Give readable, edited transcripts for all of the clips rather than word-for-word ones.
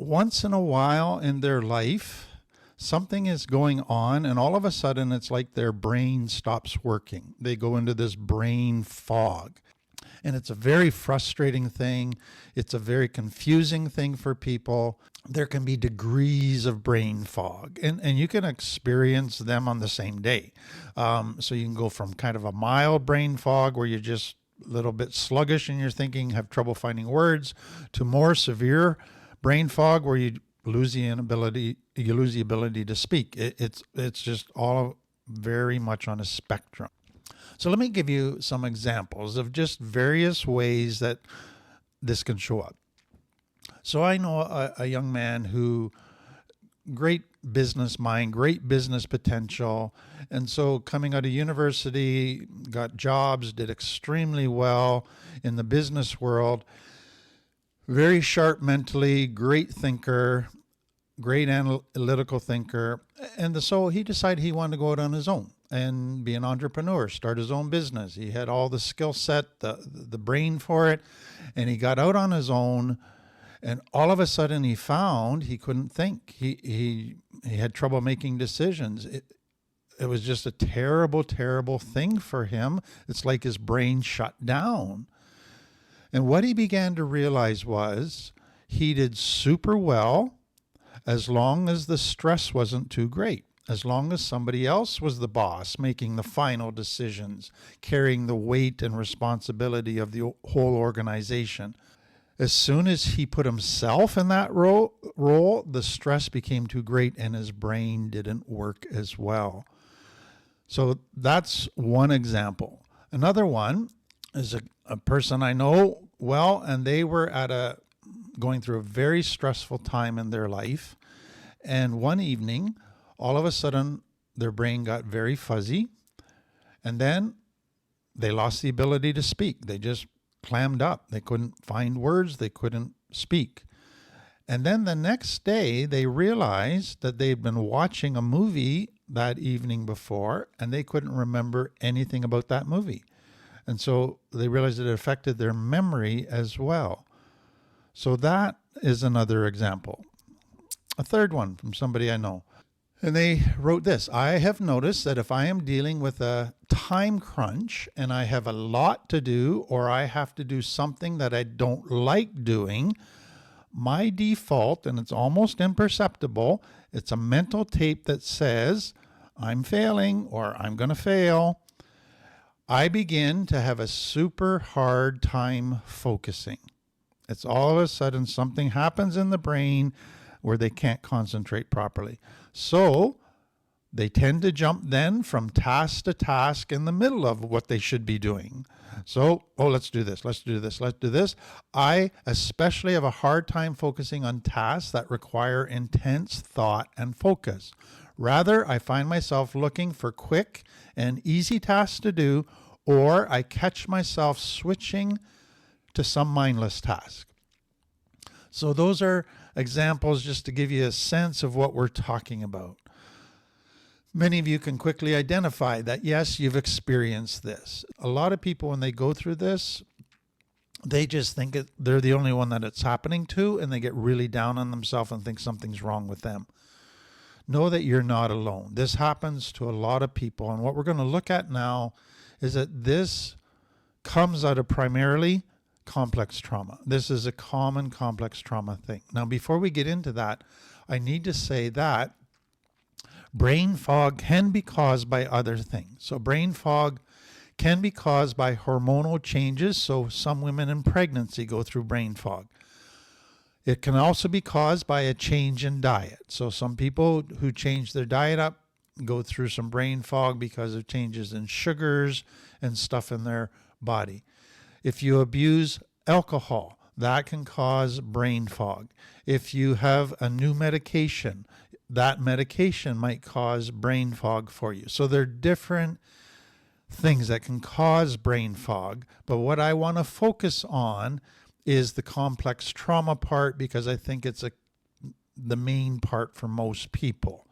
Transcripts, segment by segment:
once in a while in their life, something is going on, and all of a sudden it's like their brain stops working. They go into this brain fog. And it's a very frustrating thing. It's a very confusing thing for people. There can be degrees of brain fog, and you can experience them on the same day. So you can go from kind of a mild brain fog where you're just a little bit sluggish in your thinking, have trouble finding words, to more severe brain fog where you lose the ability to speak. It's just all very much on a spectrum. So let me give you some examples of just various ways that this can show up. So I know a young man who, great business mind, great business potential. And so coming out of university, got jobs, did extremely well in the business world, very sharp mentally, great thinker, great analytical thinker. And so he decided he wanted to go out on his own and be an entrepreneur, start his own business. He had all the skill set, the brain for it, and he got out on his own. And all of a sudden he found he couldn't think. He had trouble making decisions. It was just a terrible, terrible thing for him. It's like his brain shut down. And what he began to realize was he did super well as long as the stress wasn't too great. As long as somebody else was the boss, making the final decisions, carrying the weight and responsibility of the whole organization. As soon as he put himself in that role, the stress became too great and his brain didn't work as well. So that's one example. Another one is a person I know well, and they were going through a very stressful time in their life. And one evening, all of a sudden, their brain got very fuzzy, and then they lost the ability to speak. They just clammed up. They couldn't find words. They couldn't speak. And then the next day, they realized that they'd been watching a movie that evening before, and they couldn't remember anything about that movie. And so they realized it affected their memory as well. So that is another example. A third one from somebody I know. And they wrote this: I have noticed that if I am dealing with a time crunch and I have a lot to do, or I have to do something that I don't like doing, my default, and it's almost imperceptible, it's a mental tape that says, I'm failing or I'm going to fail. I begin to have a super hard time focusing. It's all of a sudden something happens in the brain where they can't concentrate properly. So they tend to jump then from task to task in the middle of what they should be doing. So, let's do this, let's do this, let's do this. I especially have a hard time focusing on tasks that require intense thought and focus. Rather, I find myself looking for quick and easy tasks to do, or I catch myself switching to some mindless task. So those are examples just to give you a sense of what we're talking about. Many of you can quickly identify that, yes, you've experienced this. A lot of people, when they go through this, they just think they're the only one that it's happening to, and they get really down on themselves and think something's wrong with them. Know that you're not alone. This happens to a lot of people, and what we're going to look at now is that this comes out of primarily complex trauma. This is a common complex trauma thing. Now, before we get into that, I need to say that brain fog can be caused by other things. So brain fog can be caused by hormonal changes. So some women in pregnancy go through brain fog. It can also be caused by a change in diet. So some people who change their diet up go through some brain fog because of changes in sugars and stuff in their body. If you abuse alcohol, that can cause brain fog. If you have a new medication, that medication might cause brain fog for you. So there are different things that can cause brain fog. But what I want to focus on is the complex trauma part, because I think it's the main part for most people.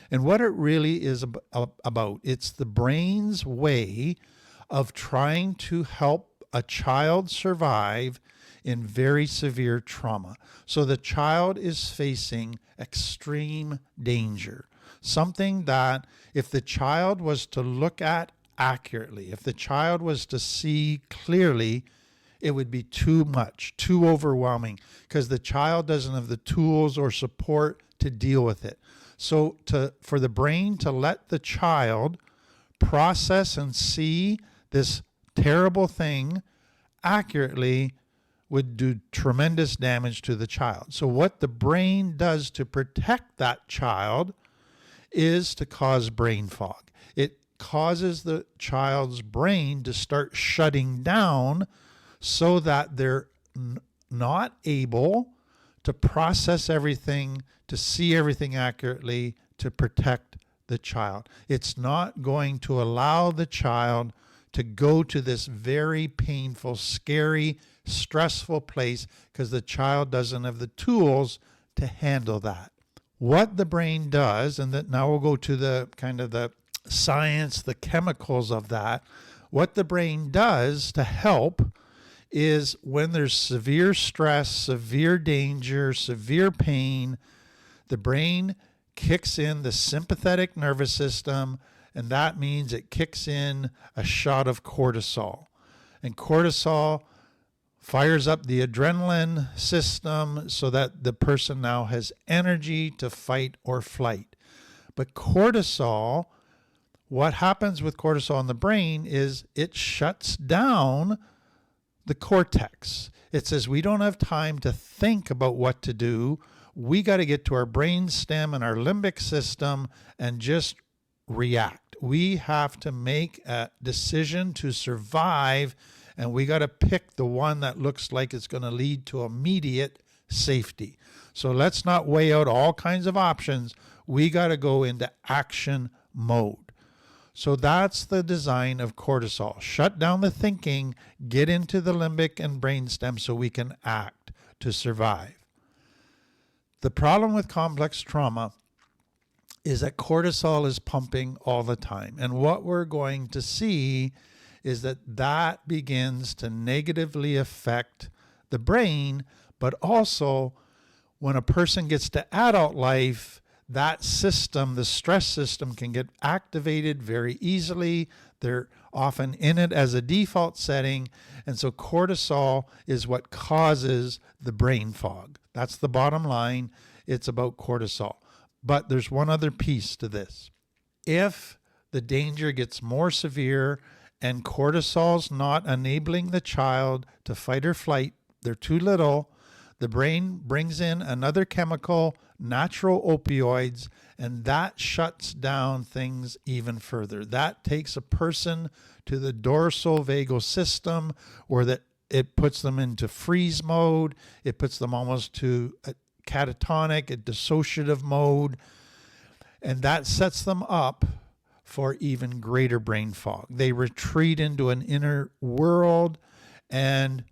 And what it really is about, it's the brain's way of trying to help a child survive in very severe trauma. So the child is facing extreme danger. Something that if the child was to look at accurately, if the child was to see clearly, it would be too much, too overwhelming, because the child doesn't have the tools or support to deal with it. So for the brain to let the child process and see this terrible thing accurately would do tremendous damage to the child. So what the brain does to protect that child is to cause brain fog. It causes the child's brain to start shutting down so that they're not able to process everything, to see everything accurately, to protect the child. It's not going to allow the child to go to this very painful, scary, stressful place because the child doesn't have the tools to handle that. What the brain does, and that now we'll go to the kind of the science, the chemicals of that. What the brain does to help is when there's severe stress, severe danger, severe pain, the brain kicks in the sympathetic nervous system, and that means it kicks in a shot of cortisol. And cortisol fires up the adrenaline system so that the person now has energy to fight or flight. But cortisol, what happens with cortisol in the brain is it shuts down the cortex. It says we don't have time to think about what to do. We got to get to our brain stem and our limbic system and just react. We have to make a decision to survive, and we got to pick the one that looks like it's going to lead to immediate safety. So let's not weigh out all kinds of options. We got to go into action mode. So that's the design of cortisol. Shut down the thinking, get into the limbic and brainstem so we can act to survive. The problem with complex trauma is that cortisol is pumping all the time. And what we're going to see is that begins to negatively affect the brain, but also when a person gets to adult life, that system, the stress system, can get activated very easily. They're often in it as a default setting. And so cortisol is what causes the brain fog. That's the bottom line. It's about cortisol. But there's one other piece to this. If the danger gets more severe and cortisol's not enabling the child to fight or flight, they're too little, the brain brings in another chemical, natural opioids, and that shuts down things even further. That takes a person to the dorsal vagal system where that it puts them into freeze mode. It puts them almost to a catatonic, a dissociative mode, and that sets them up for even greater brain fog. They retreat into an inner world, and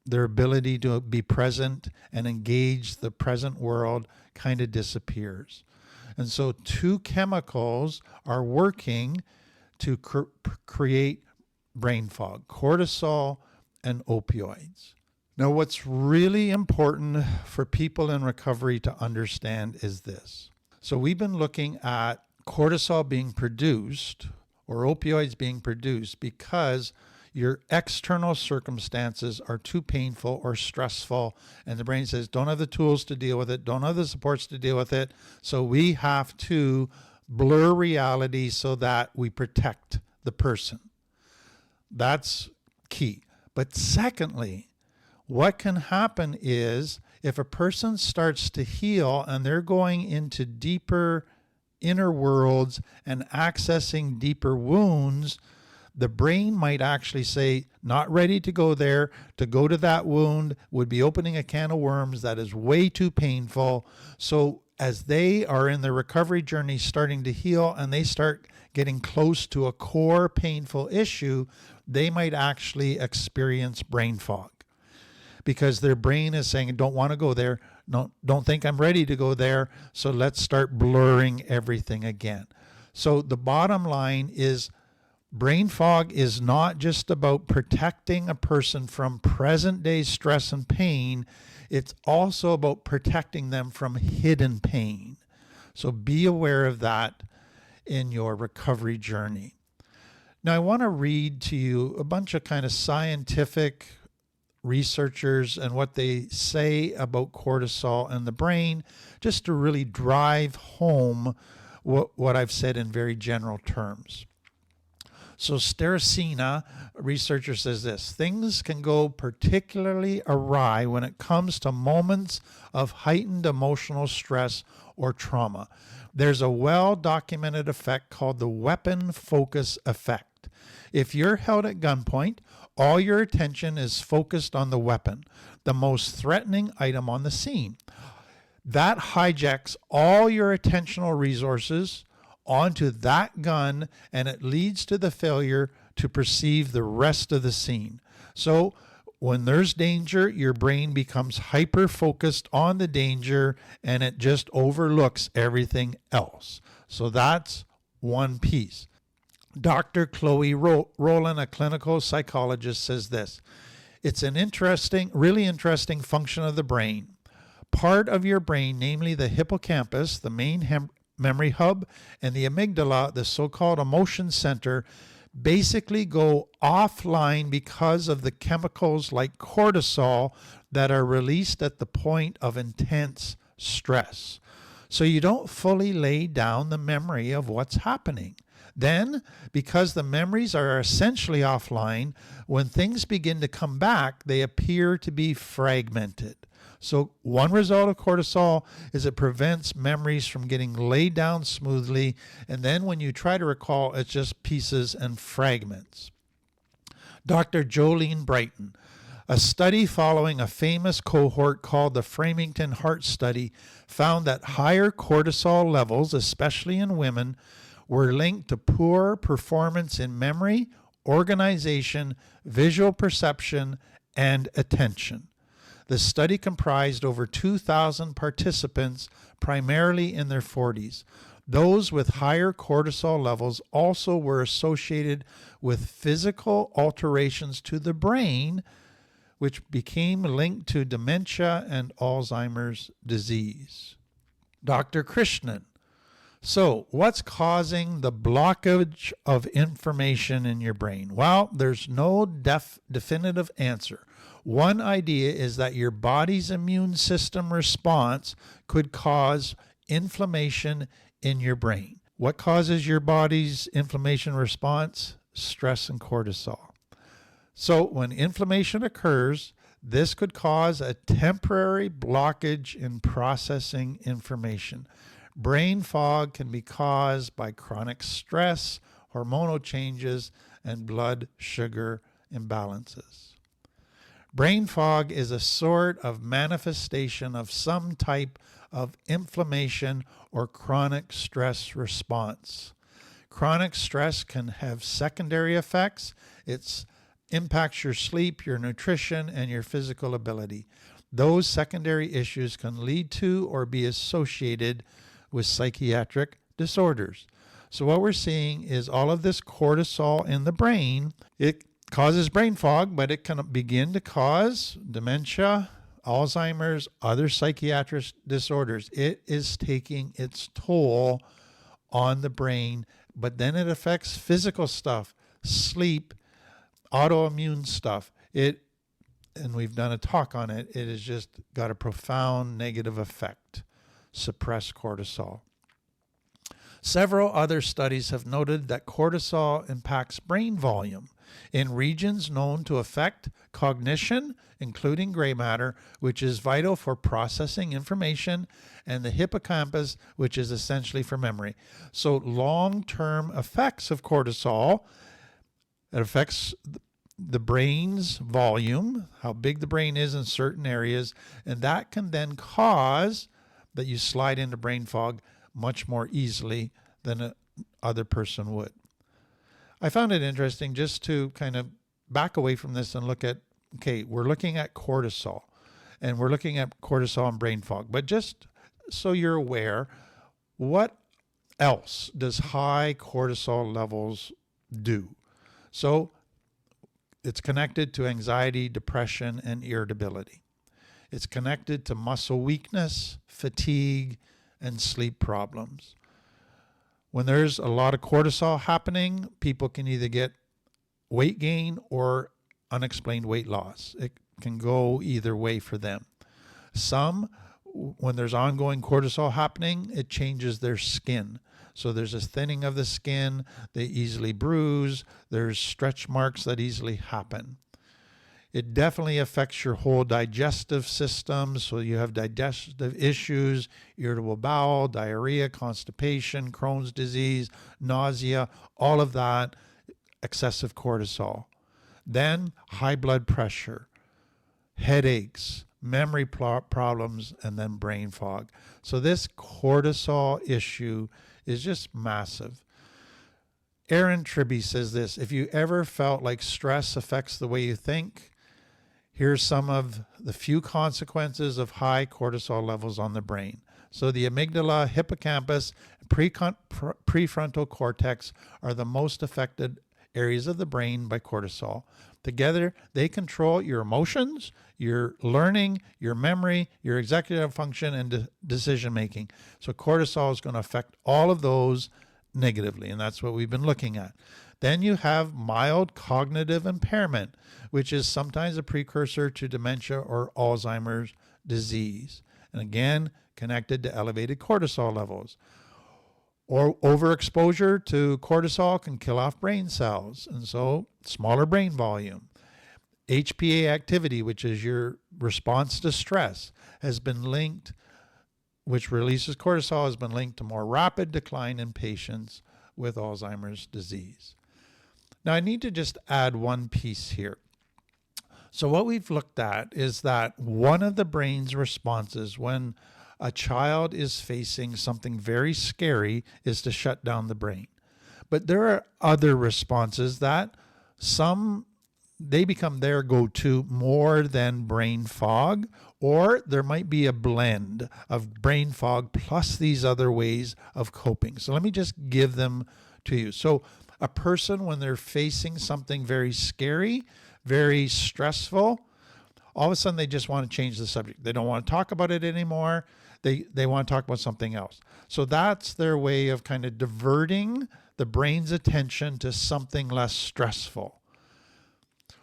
their ability to be present and engage the present world kind of disappears. And so two chemicals are working to create brain fog, cortisol and opioids. Now, what's really important for people in recovery to understand is this. So we've been looking at cortisol being produced or opioids being produced because your external circumstances are too painful or stressful, and the brain says, don't have the tools to deal with it, don't have the supports to deal with it, so we have to blur reality so that we protect the person. That's key. But secondly, what can happen is if a person starts to heal and they're going into deeper inner worlds and accessing deeper wounds, the brain might actually say, not ready to go there. To go to that wound would be opening a can of worms that is way too painful. So as they are in their recovery journey starting to heal and they start getting close to a core painful issue, they might actually experience brain fog because their brain is saying, don't want to go there. Don't think I'm ready to go there. So let's start blurring everything again. So the bottom line is Brain fog is not just about protecting a person from present day stress and pain, it's also about protecting them from hidden pain. So be aware of that in your recovery journey. Now, I want to read to you a bunch of kind of scientific researchers and what they say about cortisol and the brain, just to really drive home what I've said in very general terms. So Staracina, a researcher, says this: things can go particularly awry when it comes to moments of heightened emotional stress or trauma. There's a well-documented effect called the weapon focus effect. If you're held at gunpoint, all your attention is focused on the weapon, the most threatening item on the scene. That hijacks all your attentional resources onto that gun, and it leads to the failure to perceive the rest of the scene. So when there's danger, your brain becomes hyper-focused on the danger and it just overlooks everything else. So that's one piece. Dr. Chloe Rowland, a clinical psychologist, says this: it's an really interesting function of the brain. Part of your brain, namely the hippocampus, the main memory hub, and the amygdala, the so-called emotion center, basically go offline because of the chemicals like cortisol that are released at the point of intense stress. So you don't fully lay down the memory of what's happening. Then, because the memories are essentially offline, when things begin to come back, they appear to be fragmented. So one result of cortisol is it prevents memories from getting laid down smoothly, and then when you try to recall, it's just pieces and fragments. Dr. Jolene Brighton, a study following a famous cohort called the Framingham Heart Study, found that higher cortisol levels, especially in women, were linked to poor performance in memory, organization, visual perception, and attention. The study comprised over 2,000 participants, primarily in their 40s. Those with higher cortisol levels also were associated with physical alterations to the brain, which became linked to dementia and Alzheimer's disease. Dr. Krishnan. So, what's causing the blockage of information in your brain? Well, there's no definitive answer. One idea is that your body's immune system response could cause inflammation in your brain. What causes your body's inflammation response? Stress and cortisol. So when inflammation occurs, this could cause a temporary blockage in processing information. Brain fog can be caused by chronic stress, hormonal changes, and blood sugar imbalances. Brain fog is a sort of manifestation of some type of inflammation or chronic stress response. Chronic stress can have secondary effects. It impacts your sleep, your nutrition, and your physical ability. Those secondary issues can lead to or be associated with psychiatric disorders. So what we're seeing is all of this cortisol in the brain, it causes brain fog, but it can begin to cause dementia, Alzheimer's, other psychiatric disorders. It is taking its toll on the brain, but then it affects physical stuff, sleep, autoimmune stuff. And we've done a talk on it, it has just got a profound negative effect. Suppress cortisol. Several other studies have noted that cortisol impacts brain volume in regions known to affect cognition, including gray matter, which is vital for processing information, and the hippocampus, which is essentially for memory. So long-term effects of cortisol, it affects the brain's volume, how big the brain is in certain areas, and that can then cause that you slide into brain fog much more easily than a other person would. I found it interesting just to kind of back away from this and look at, okay, we're looking at cortisol and we're looking at cortisol and brain fog, but just so you're aware, what else does high cortisol levels do? So it's connected to anxiety, depression, and irritability. It's connected to muscle weakness, fatigue, and sleep problems. When there's a lot of cortisol happening, people can either get weight gain or unexplained weight loss. It can go either way for them. Some, when there's ongoing cortisol happening, it changes their skin. So there's a thinning of the skin, they easily bruise, there's stretch marks that easily happen. It definitely affects your whole digestive system. So you have digestive issues, irritable bowel, diarrhea, constipation, Crohn's disease, nausea, all of that, excessive cortisol. Then high blood pressure, headaches, memory problems, and then brain fog. So this cortisol issue is just massive. Aaron Tribby says this: if you ever felt like stress affects the way you think, here's some of the few consequences of high cortisol levels on the brain. So the amygdala, hippocampus, prefrontal cortex are the most affected areas of the brain by cortisol. Together, they control your emotions, your learning, your memory, your executive function, and decision making. So cortisol is going to affect all of those negatively, and that's what we've been looking at. Then you have mild cognitive impairment, which is sometimes a precursor to dementia or Alzheimer's disease. And again, connected to elevated cortisol levels. Or overexposure to cortisol can kill off brain cells, and so smaller brain volume. HPA activity, which is your response to stress, has been linked, which releases cortisol, has been linked to more rapid decline in patients with Alzheimer's disease. Now, I need to just add one piece here. So what we've looked at is that one of the brain's responses when a child is facing something very scary is to shut down the brain. But there are other responses that they become their go-to more than brain fog, or there might be a blend of brain fog plus these other ways of coping. So let me just give them to you. So a person, when they're facing something very scary, very stressful, all of a sudden they just want to change the subject. They don't want to talk about it anymore. They want to talk about something else. So that's their way of kind of diverting the brain's attention to something less stressful.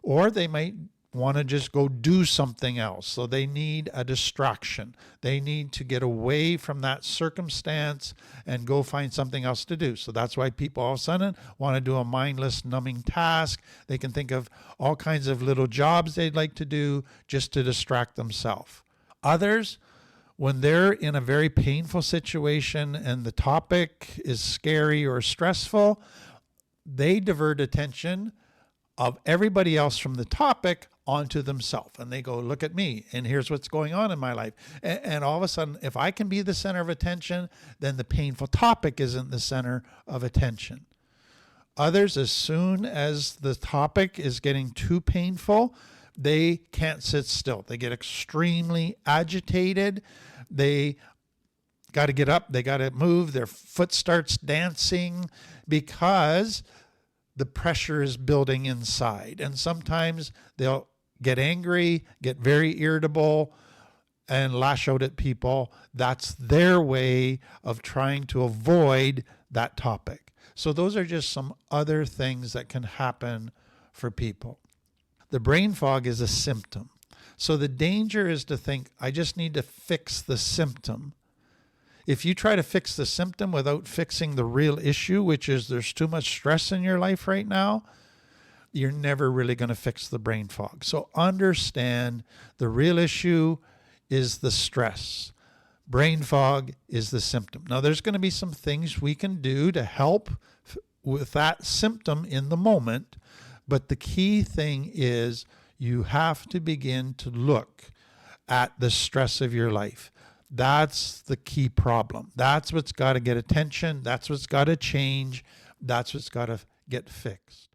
Or they might want to just go do something else. So they need a distraction. They need to get away from that circumstance and go find something else to do. So that's why people all of a sudden want to do a mindless, numbing task. They can think of all kinds of little jobs they'd like to do just to distract themselves. Others, when they're in a very painful situation and the topic is scary or stressful, they divert attention of everybody else from the topic onto themselves. And they go, look at me, and here's what's going on in my life. And all of a sudden, if I can be the center of attention, then the painful topic isn't the center of attention. Others, as soon as the topic is getting too painful, they can't sit still. They get extremely agitated. They got to get up. They got to move. Their foot starts dancing because the pressure is building inside. And sometimes they'll get angry, get very irritable, and lash out at people. That's their way of trying to avoid that topic. So those are just some other things that can happen for people. The brain fog is a symptom. So the danger is to think, I just need to fix the symptom. If you try to fix the symptom without fixing the real issue, which is there's too much stress in your life right now, you're never really going to fix the brain fog. So understand the real issue is the stress. Brain fog is the symptom. Now, there's going to be some things we can do to help with that symptom in the moment, but the key thing is you have to begin to look at the stress of your life. That's the key problem. That's what's got to get attention. That's what's got to change. That's what's got to get fixed.